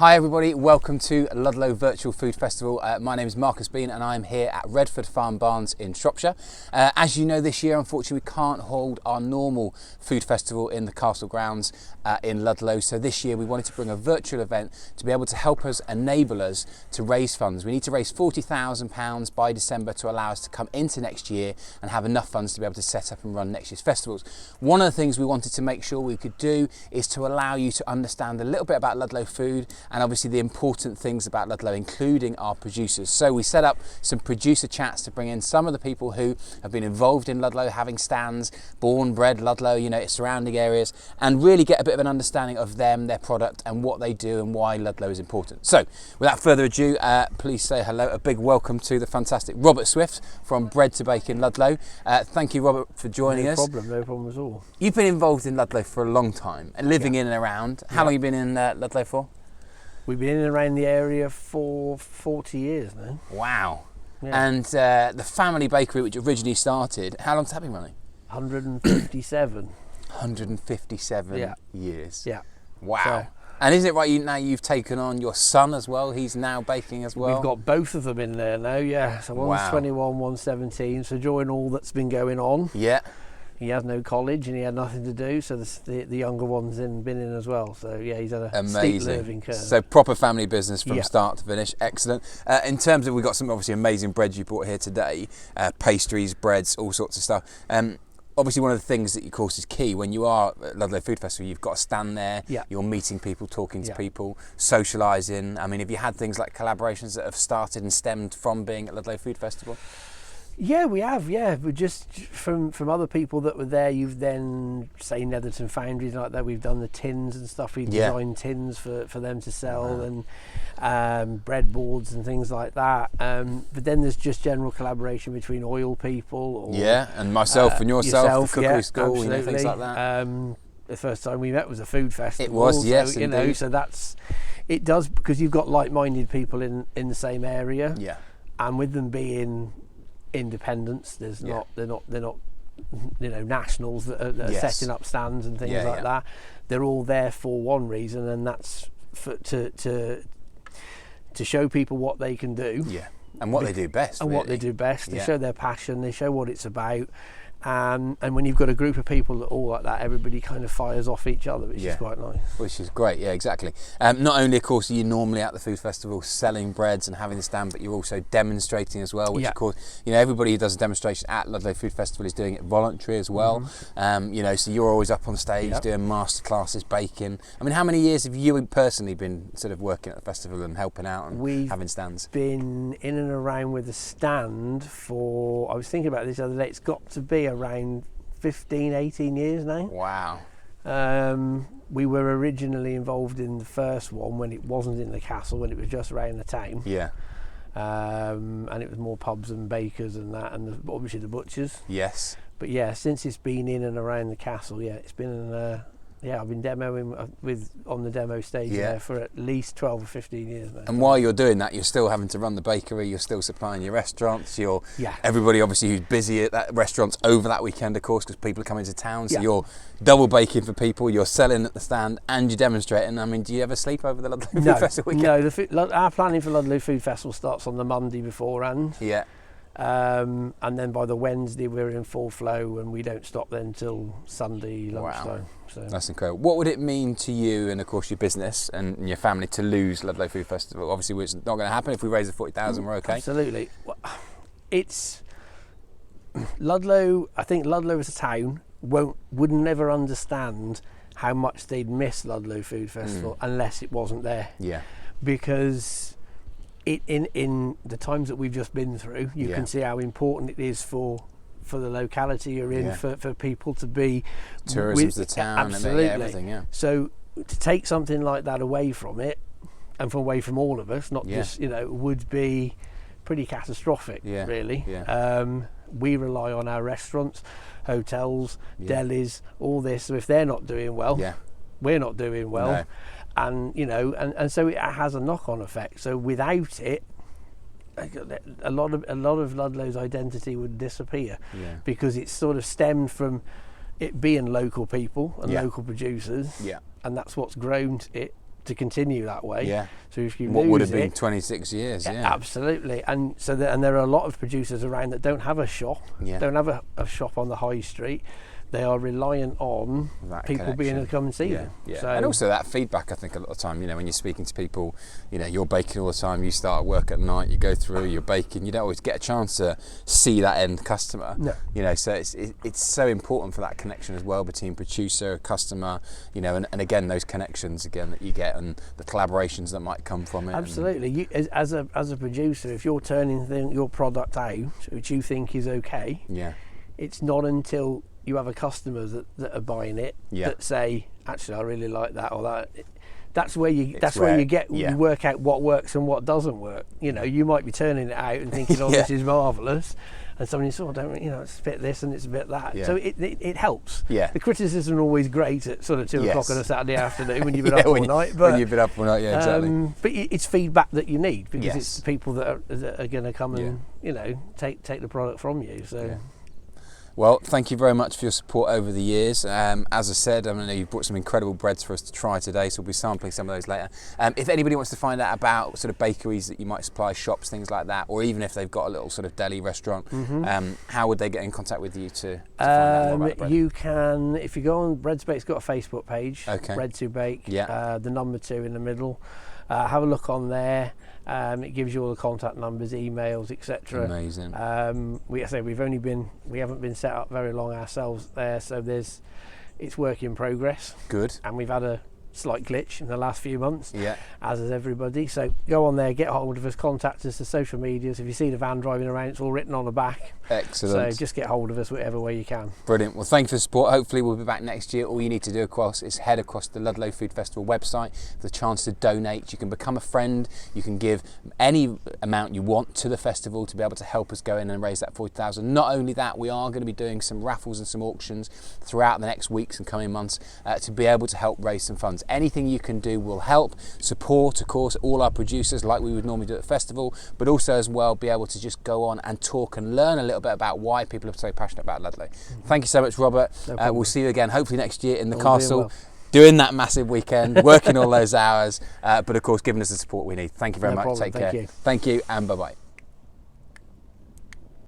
Hi everybody, welcome to Ludlow Virtual Food Festival. My name is Marcus Bean and I'm here at Redford Farm Barns in Shropshire. As you know, this year unfortunately we can't hold our normal food festival in the castle grounds in Ludlow, so this year we wanted to bring a virtual event to be able to help us, enable us to raise funds. We need to raise £40,000 by December to allow us to come into next year and have enough funds to be able to set up and run next year's festivals. One of the things we wanted to make sure we could do is to allow you to understand a little bit about Ludlow food and obviously the important things about Ludlow, including our producers. So we set up some producer chats to bring in some of the people who have been involved in Ludlow, having stands, born, bred Ludlow, you know, surrounding areas, and really get a bit of an understanding of them, their product, and what they do and why Ludlow is important. So without further ado, please say hello, a big welcome to the fantastic Robert Swift from Bread2Bake in Ludlow. Thank you, Robert, for joining us. No problem at all. You've been involved in Ludlow for a long time, and living in and around. How long have you been in Ludlow for? We've been in and around the area for 40 years now. Wow. Yeah. And the family bakery, which originally started, how long's that been running? 157. 157 years. Yeah. Wow. So, and is it right now you've taken on your son as well? He's now baking as well? We've got both of them in there now, yeah. So one's 21, one's 17. So during all that's been going on, he has no college and he had nothing to do, so the younger one's been in as well. So yeah, he's had a steep learning curve. So proper family business from start to finish. Excellent. In terms of, we've got some obviously amazing breads you brought here today, pastries, breads, all sorts of stuff. Obviously one of the things that of course is key when you are at Ludlow Food Festival, you've got to stand there, you're meeting people, talking to people, socialising. I mean, have you had things like collaborations that have started and stemmed from being at Ludlow Food Festival? Yeah, we have. Yeah, but just from other people that were there, you've then say Netherton Foundries like that. We've done the tins and stuff. We've designed tins for them to sell and breadboards and things like that. But then there's just general collaboration between oil people. Or, and myself and yourself, the cookery school, you know, things like that. The first time we met was a food festival. It was, yes, so, you know, so it does, because you've got like-minded people in the same area. Yeah. And with them being independents, they're not you know, nationals that are setting up stands and things like that. They're all there for one reason, and that's to show people what they can do, and what they do best, and what they do best. They show their passion, they show what it's about. And when you've got a group of people that all like that, everybody kind of fires off each other, which is quite nice. Which is great, yeah, exactly. Not only, of course, are you normally at the food festival selling breads and having the stand, but you're also demonstrating as well, which of course, you know, everybody who does a demonstration at Ludlow Food Festival is doing it voluntary as well. You know, so you're always up on stage doing master classes, baking. I mean, how many years have you personally been sort of working at the festival and helping out and having stands? Been in and around with a stand for, I was thinking about this the other day, it's got to be around 15, 18 years now. Wow. We were originally involved in the first one when it wasn't in the castle, when it was just around the town. Yeah. And it was more pubs and bakers and that, and obviously the butchers. Yes. But yeah, since it's been in and around the castle, it's been I've been demoing on the demo stage there for at least 12 or 15 years now. And while you're doing that, you're still having to run the bakery, you're still supplying your restaurants, everybody obviously who's busy at that restaurants over that weekend, of course, because people are coming to town, so you're double baking for people, you're selling at the stand and you're demonstrating. I mean, do you ever sleep over the Ludlow Food Festival weekend? No, our planning for Ludlow Food Festival starts on the Monday beforehand. Yeah. And then by the Wednesday we're in full flow, and we don't stop then till Sunday lunchtime. So that's incredible. What would it mean to you and of course your business and your family to lose Ludlow Food Festival? Obviously it's not going to happen. If we raise the 40,000 we're okay. Absolutely. It's Ludlow. I think Ludlow as a town would never understand how much they'd miss Ludlow Food Festival unless it wasn't there. Yeah. Because in the times that we've just been through, you can see how important it is for the locality you're in, for people to be tourism's the town, absolutely, and everything. So to take something like that away from it, and away from all of us, not just would be pretty catastrophic. Really. We rely on our restaurants, hotels, delis, all this. So if they're not doing well, we're not doing well. No. And and so it has a knock-on effect. So without it, a lot of Ludlow's identity would disappear, because it's sort of stemmed from it being local people and local producers, and that's what's grown it to continue that way. Yeah. So if you what lose would have been it, 26 years, yeah. Absolutely. And so and there are a lot of producers around that don't have a shop, don't have a shop on the high street. They are reliant on that people connection. being able to come and see them. Yeah. So, and also that feedback, I think a lot of the time, when you're speaking to people, you're baking all the time, you start work at night, you go through, you're baking, you don't always get a chance to see that end customer. No. So it's so important for that connection as well between producer, customer, and again, those connections again that you get and the collaborations that might come from it. Absolutely. As a producer, if you're turning your product out, which you think is okay, it's not until you have a customer that are buying it that say, actually, I really like that, or that. That's where you you work out what works and what doesn't work. You might be turning it out and thinking, oh, this is marvellous, and somebody says, it's a bit this and it's a bit that. So it helps. The criticism is always great at sort of 2 o'clock on a Saturday afternoon when you've been up all night. When you've been up all night, exactly. But it's feedback that you need, because it's the people that are going to come and take the product from you. So. Well, thank you very much for your support over the years. As I said, I know you've brought some incredible breads for us to try today, so we'll be sampling some of those later. If anybody wants to find out about sort of bakeries that you might supply, shops, things like that, or even if they've got a little sort of deli restaurant, how would they get in contact with you to find out more about the bread? You can, if you go on Bread2Bake's got a Facebook page, Bread2Bake, the number 2 in the middle. Have a look on there. It gives you all the contact numbers, emails, etc. Amazing. We haven't been set up very long ourselves there, so it's work in progress. Good. And we've had a slight glitch in the last few months, as has everybody. So go on there, get hold of us, contact us, the social medias. If you see the van driving around, it's all written on the back. Excellent. So just get hold of us whatever way you can. Brilliant. Well, thank you for the support. Hopefully we'll be back next year. All you need to do, of course, is head across the Ludlow Food Festival website for the chance to donate. You can become a friend. You can give any amount you want to the festival to be able to help us go in and raise that 40,000. Not only that, we are going to be doing some raffles and some auctions throughout the next weeks and coming months to be able to help raise some funds. Anything you can do will help. Support, of course, all our producers like we would normally do at the festival, but also as well be able to just go on and talk and learn a little bit about why people are so passionate about Ludlow. Thank you so much, Robert. We'll see you again hopefully next year in the castle, doing that massive weekend, working all those hours, but of course giving us the support we need. Thank you very much. Take care. Thank you and bye-bye.